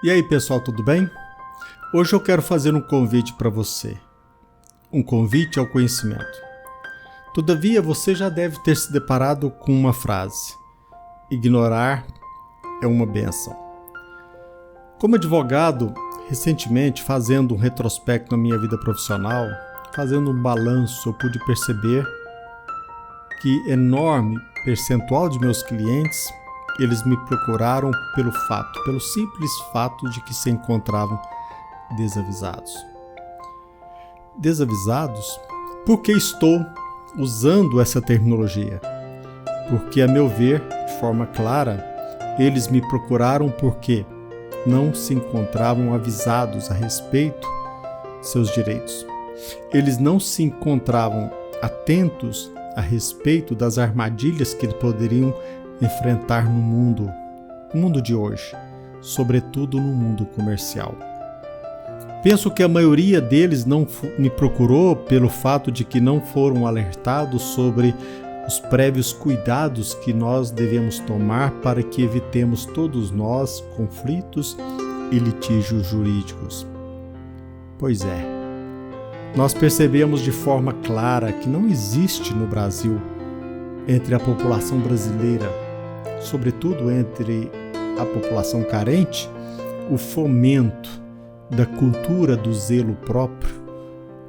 E aí, pessoal, tudo bem? Hoje eu quero fazer um convite para você. Um convite ao conhecimento. Todavia, você já deve ter se deparado com uma frase: ignorar é uma bênção. Como advogado, recentemente, fazendo um retrospecto na minha vida profissional, fazendo um balanço, eu pude perceber que enorme percentual de meus clientes, eles me procuraram pelo simples fato de que se encontravam desavisados. Desavisados? Por que estou usando essa terminologia? Porque, a meu ver, de forma clara, eles me procuraram porque não se encontravam avisados a respeito de seus direitos. Eles não se encontravam atentos a respeito das armadilhas que eles poderiam enfrentar no mundo de hoje, sobretudo no mundo comercial. Penso que a maioria deles não me procurou pelo fato de que não foram alertados sobre os prévios cuidados que nós devemos tomar para que evitemos todos nós conflitos e litígios jurídicos. Pois é, nós percebemos de forma clara que não existe no Brasil, entre a população brasileira, sobretudo entre a população carente, o fomento da cultura do zelo próprio,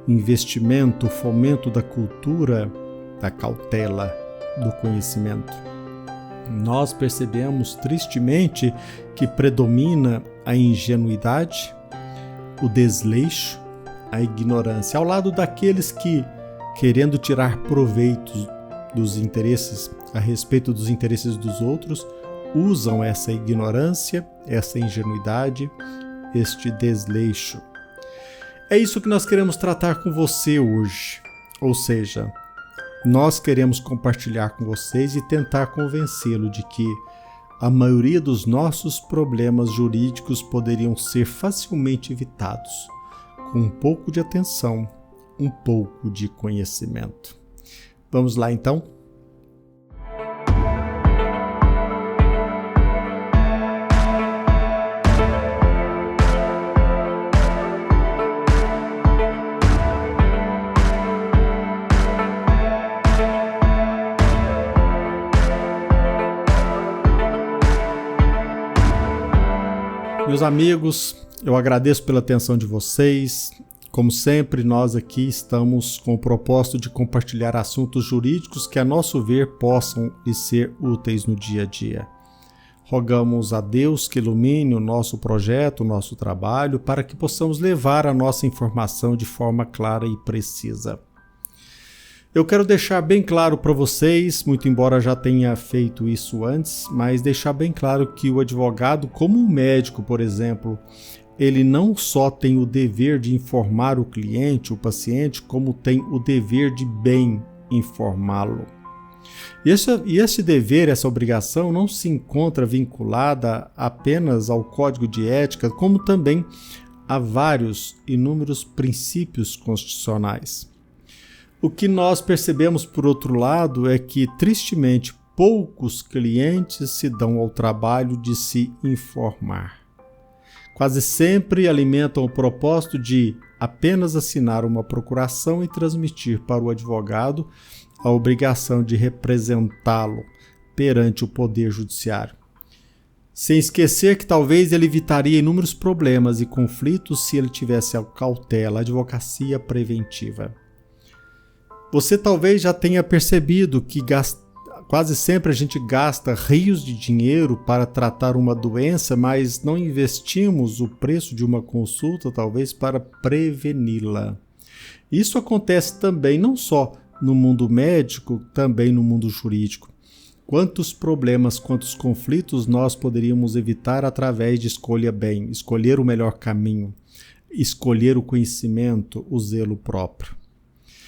investimento, o fomento da cultura da cautela, do conhecimento. Nós percebemos tristemente que predomina a ingenuidade, o desleixo, a ignorância, ao lado daqueles que, querendo tirar proveito dos interesses, a respeito dos interesses dos outros, usam essa ignorância, essa ingenuidade, este desleixo. É isso que nós queremos tratar com você hoje. Ou seja, nós queremos compartilhar com vocês e tentar convencê-lo de que a maioria dos nossos problemas jurídicos poderiam ser facilmente evitados, com um pouco de atenção, um pouco de conhecimento. Vamos lá, então? Meus amigos, eu agradeço pela atenção de vocês. Como sempre, nós aqui estamos com o propósito de compartilhar assuntos jurídicos que, a nosso ver, possam lhe ser úteis no dia a dia. Rogamos a Deus que ilumine o nosso projeto, o nosso trabalho, para que possamos levar a nossa informação de forma clara e precisa. Eu quero deixar bem claro para vocês, muito embora já tenha feito isso antes, mas deixar bem claro que o advogado, como um médico, por exemplo, ele não só tem o dever de informar o cliente, o paciente, como tem o dever de bem informá-lo. E esse dever, essa obrigação, não se encontra vinculada apenas ao Código de Ética, como também a vários inúmeros princípios constitucionais. O que nós percebemos, por outro lado, é que, tristemente, poucos clientes se dão ao trabalho de se informar. Quase sempre alimentam o propósito de apenas assinar uma procuração e transmitir para o advogado a obrigação de representá-lo perante o Poder Judiciário. Sem esquecer que talvez ele evitaria inúmeros problemas e conflitos se ele tivesse a cautela, a advocacia preventiva. Você talvez já tenha percebido que quase sempre a gente gasta rios de dinheiro para tratar uma doença, mas não investimos o preço de uma consulta, talvez, para preveni-la. Isso acontece também não só no mundo médico, também no mundo jurídico. Quantos problemas, quantos conflitos nós poderíamos evitar através de escolher o melhor caminho, escolher o conhecimento, o zelo próprio.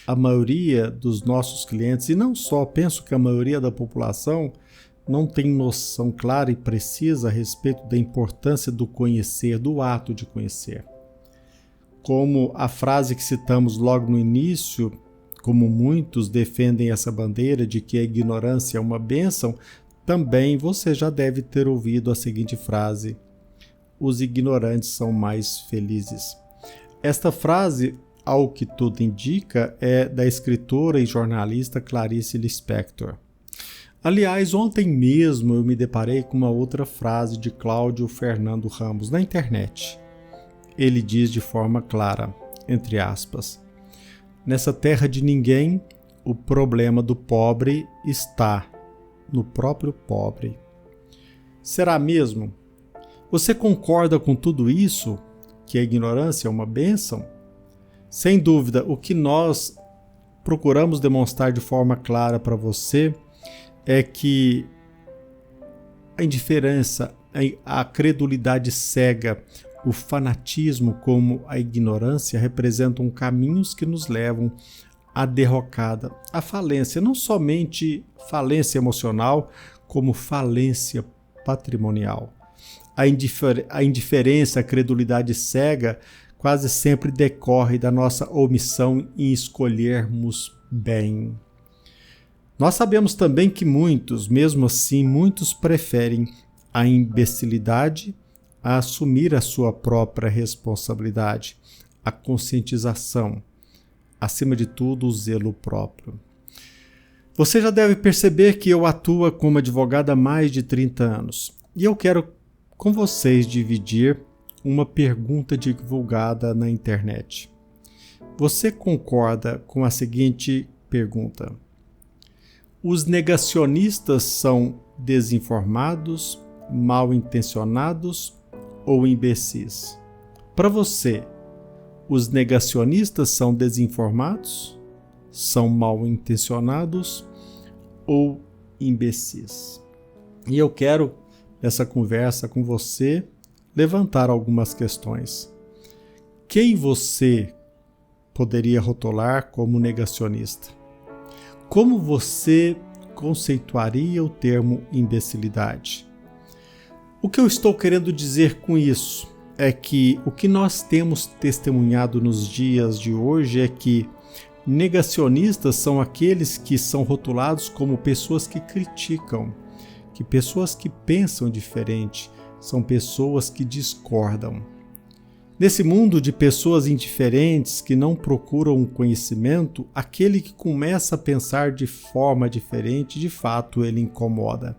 A maioria dos nossos clientes, e não só, penso que a maioria da população não tem noção clara e precisa a respeito da importância do conhecer, do ato de conhecer. Como a frase que citamos logo no início, como muitos defendem essa bandeira de que a ignorância é uma bênção, também você já deve ter ouvido a seguinte frase: os ignorantes são mais felizes. Esta frase, ao que tudo indica, é da escritora e jornalista Clarice Lispector. Aliás, ontem mesmo eu me deparei com uma outra frase de Cláudio Fernando Ramos na internet. Ele diz de forma clara, entre aspas, nessa terra de ninguém, o problema do pobre está no próprio pobre. Será mesmo? Você concorda com tudo isso? Que a ignorância é uma bênção? Sem dúvida, o que nós procuramos demonstrar de forma clara para você é que a indiferença, a credulidade cega, o fanatismo como a ignorância representam caminhos que nos levam à derrocada, à falência, não somente falência emocional, como falência patrimonial. A indiferença, a credulidade cega quase sempre decorre da nossa omissão em escolhermos bem. Nós sabemos também que mesmo assim, muitos preferem a imbecilidade a assumir a sua própria responsabilidade, a conscientização, acima de tudo, o zelo próprio. Você já deve perceber que eu atuo como advogado há mais de 30 anos e eu quero com vocês dividir uma pergunta divulgada na internet. Você concorda com a seguinte pergunta? Os negacionistas são desinformados, mal intencionados ou imbecis? Para você, os negacionistas são desinformados, são mal intencionados ou imbecis? E eu quero, nessa conversa com você, levantar algumas questões. Quem você poderia rotular como negacionista? Como você conceituaria o termo imbecilidade? O que eu estou querendo dizer com isso é que o que nós temos testemunhado nos dias de hoje é que negacionistas são aqueles que são rotulados como pessoas que criticam, que pessoas que pensam diferente, são pessoas que discordam. Nesse mundo de pessoas indiferentes que não procuram conhecimento, aquele que começa a pensar de forma diferente, de fato, ele incomoda.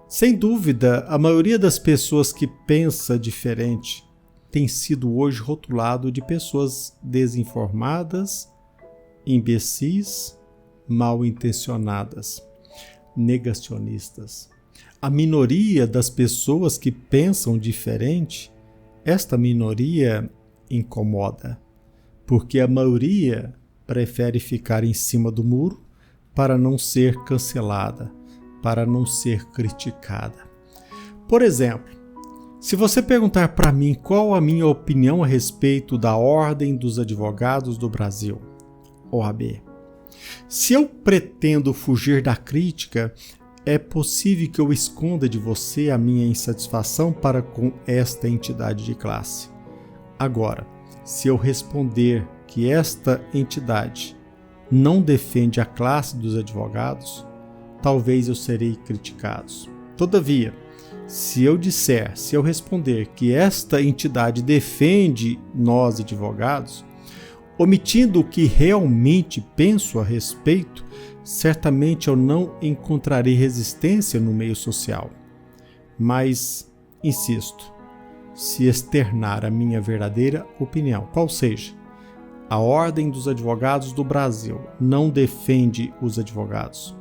Sem dúvida, a maioria das pessoas que pensa diferente tem sido hoje rotulado de pessoas desinformadas, imbecis, mal intencionadas, negacionistas. A minoria das pessoas que pensam diferente, esta minoria incomoda, porque a maioria prefere ficar em cima do muro para não ser cancelada, para não ser criticada. Por exemplo, se você perguntar para mim qual a minha opinião a respeito da Ordem dos Advogados do Brasil, OAB, se eu pretendo fugir da crítica, é possível que eu esconda de você a minha insatisfação para com esta entidade de classe. Agora, se eu responder que esta entidade não defende a classe dos advogados, talvez eu serei criticado. Todavia, se eu responder que esta entidade defende nós advogados, omitindo o que realmente penso a respeito, certamente eu não encontrarei resistência no meio social. Mas, insisto, se externar a minha verdadeira opinião, qual seja, a Ordem dos Advogados do Brasil não defende os advogados,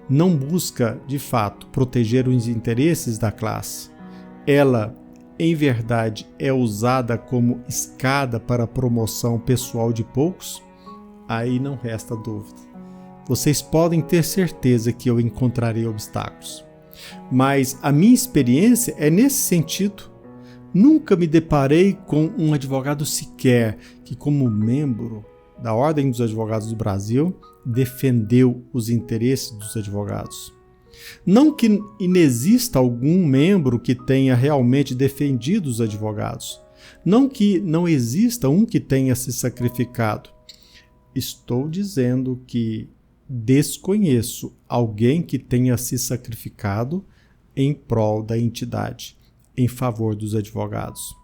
não busca, de fato, proteger os interesses da classe. Ela, em verdade, é usada como escada para a promoção pessoal de poucos? Aí não resta dúvida. Vocês podem ter certeza que eu encontrarei obstáculos. Mas a minha experiência é nesse sentido. Nunca me deparei com um advogado sequer que, como membro da Ordem dos Advogados do Brasil, defendeu os interesses dos advogados. Não que inexista algum membro que tenha realmente defendido os advogados. Não que não exista um que tenha se sacrificado. Estou dizendo que desconheço alguém que tenha se sacrificado em prol da entidade. em favor dos advogados.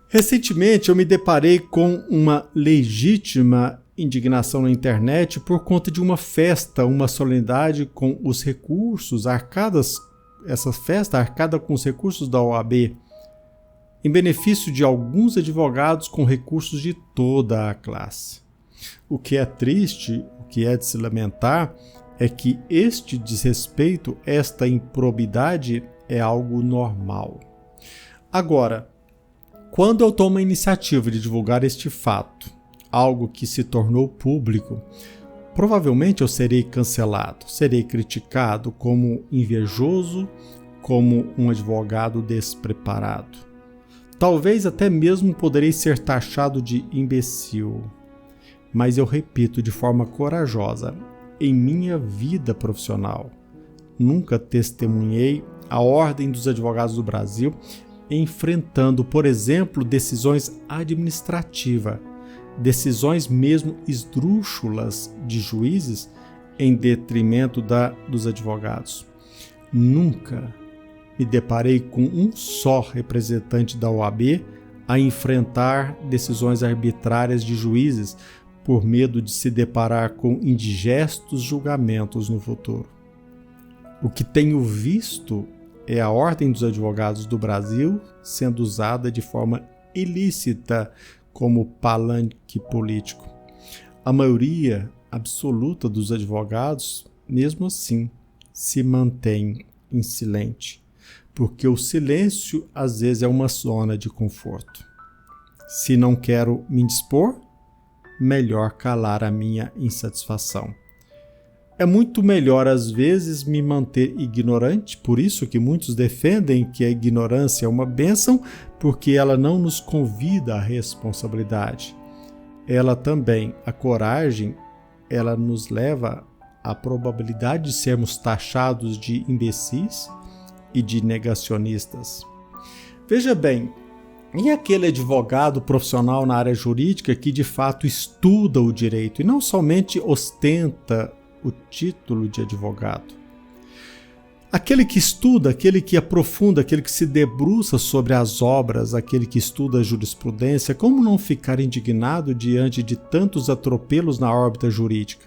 Recentemente, eu me deparei com uma legítima indignação na internet por conta de uma festa, uma solenidade com os recursos arcadas, essa festa arcada com os recursos da OAB, em benefício de alguns advogados com recursos de toda a classe. O que é triste, o que é de se lamentar, é que este desrespeito, esta improbidade é algo normal. Agora, quando eu tomo a iniciativa de divulgar este fato, algo que se tornou público, provavelmente eu serei cancelado, serei criticado como invejoso, como um advogado despreparado. Talvez até mesmo poderei ser taxado de imbecil. Mas eu repito de forma corajosa, em minha vida profissional, nunca testemunhei a Ordem dos Advogados do Brasil enfrentando, por exemplo, decisões administrativas, decisões mesmo esdrúxulas de juízes em detrimento dos advogados. Nunca me deparei com um só representante da OAB a enfrentar decisões arbitrárias de juízes por medo de se deparar com indigestos julgamentos no futuro. O que tenho visto é a Ordem dos Advogados do Brasil sendo usada de forma ilícita como palanque político. A maioria absoluta dos advogados, mesmo assim, se mantém em silêncio, porque o silêncio às vezes é uma zona de conforto. Se não quero me dispor, melhor calar a minha insatisfação. É muito melhor, às vezes, me manter ignorante, por isso que muitos defendem que a ignorância é uma bênção, porque ela não nos convida à responsabilidade. Ela também, a coragem, ela nos leva à probabilidade de sermos taxados de imbecis e de negacionistas. Veja bem, e aquele advogado profissional na área jurídica que de fato estuda o direito e não somente ostenta o título de advogado? Aquele que estuda, aquele que aprofunda, aquele que se debruça sobre as obras, aquele que estuda a jurisprudência, como não ficar indignado diante de tantos atropelos na órbita jurídica?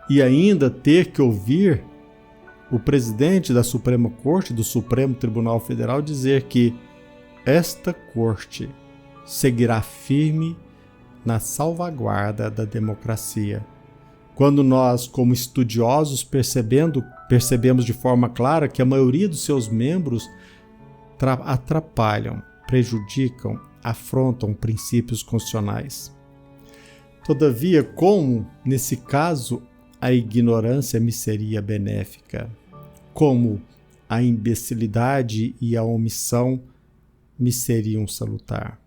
E ainda ter que ouvir o presidente da Suprema Corte, do Supremo Tribunal Federal, dizer que esta corte seguirá firme na salvaguarda da democracia. Quando nós, como estudiosos, percebemos de forma clara que a maioria dos seus membros atrapalham, prejudicam, afrontam princípios constitucionais. Todavia, como, nesse caso, a ignorância me seria benéfica? Como a imbecilidade e a omissão me seriam salutar?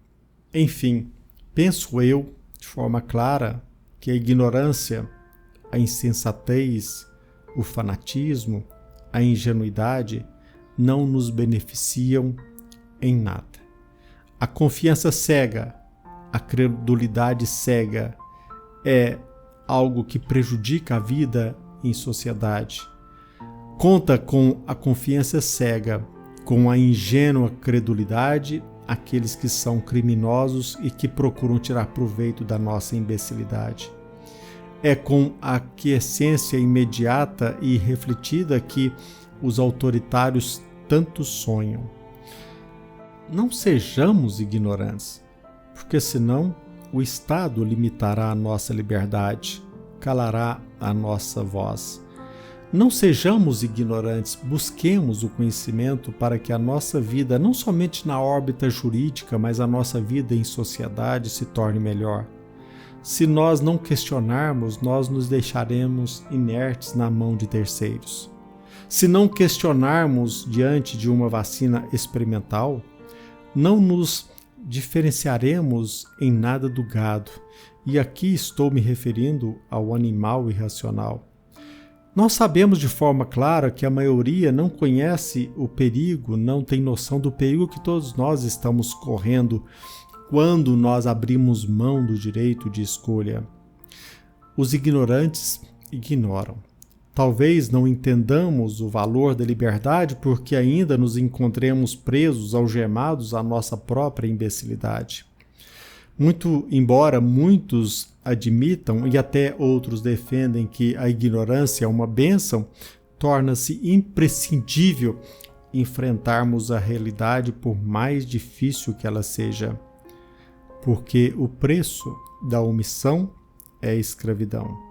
Enfim, penso eu, de forma clara, que a ignorância, a insensatez, o fanatismo, a ingenuidade não nos beneficiam em nada. A confiança cega, a credulidade cega é algo que prejudica a vida em sociedade. Conta com a confiança cega, com a ingênua credulidade, aqueles que são criminosos e que procuram tirar proveito da nossa imbecilidade. É com a aquiescência imediata e refletida que os autoritários tanto sonham. Não sejamos ignorantes, porque senão o Estado limitará a nossa liberdade, calará a nossa voz. Não sejamos ignorantes, busquemos o conhecimento para que a nossa vida, não somente na órbita jurídica, mas a nossa vida em sociedade se torne melhor. Se nós não questionarmos, nós nos deixaremos inertes na mão de terceiros. Se não questionarmos diante de uma vacina experimental, não nos diferenciaremos em nada do gado. E aqui estou me referindo ao animal irracional. Nós sabemos de forma clara que a maioria não conhece o perigo, não tem noção do perigo que todos nós estamos correndo quando nós abrimos mão do direito de escolha. Os ignorantes ignoram. Talvez não entendamos o valor da liberdade porque ainda nos encontremos presos, algemados à nossa própria imbecilidade. Muito embora muitos admitam e até outros defendem que a ignorância é uma bênção, torna-se imprescindível enfrentarmos a realidade por mais difícil que ela seja, porque o preço da omissão é a escravidão.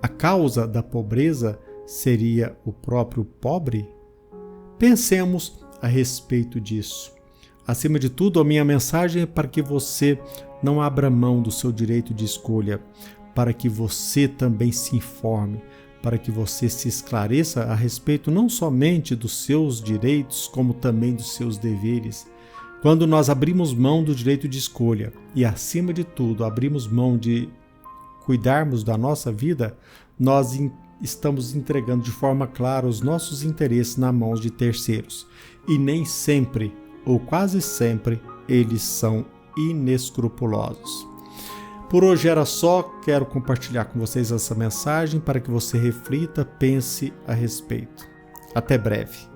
A causa da pobreza seria o próprio pobre? Pensemos a respeito disso. Acima de tudo, a minha mensagem é para que você não abra mão do seu direito de escolha, para que você também se informe, para que você se esclareça a respeito não somente dos seus direitos, como também dos seus deveres. Quando nós abrimos mão do direito de escolha e, acima de tudo, abrimos mão de cuidarmos da nossa vida, nós estamos entregando de forma clara os nossos interesses nas mãos de terceiros. E nem sempre, ou quase sempre, eles são inescrupulosos. Por hoje era só, quero compartilhar com vocês essa mensagem para que você reflita, pense a respeito. Até breve.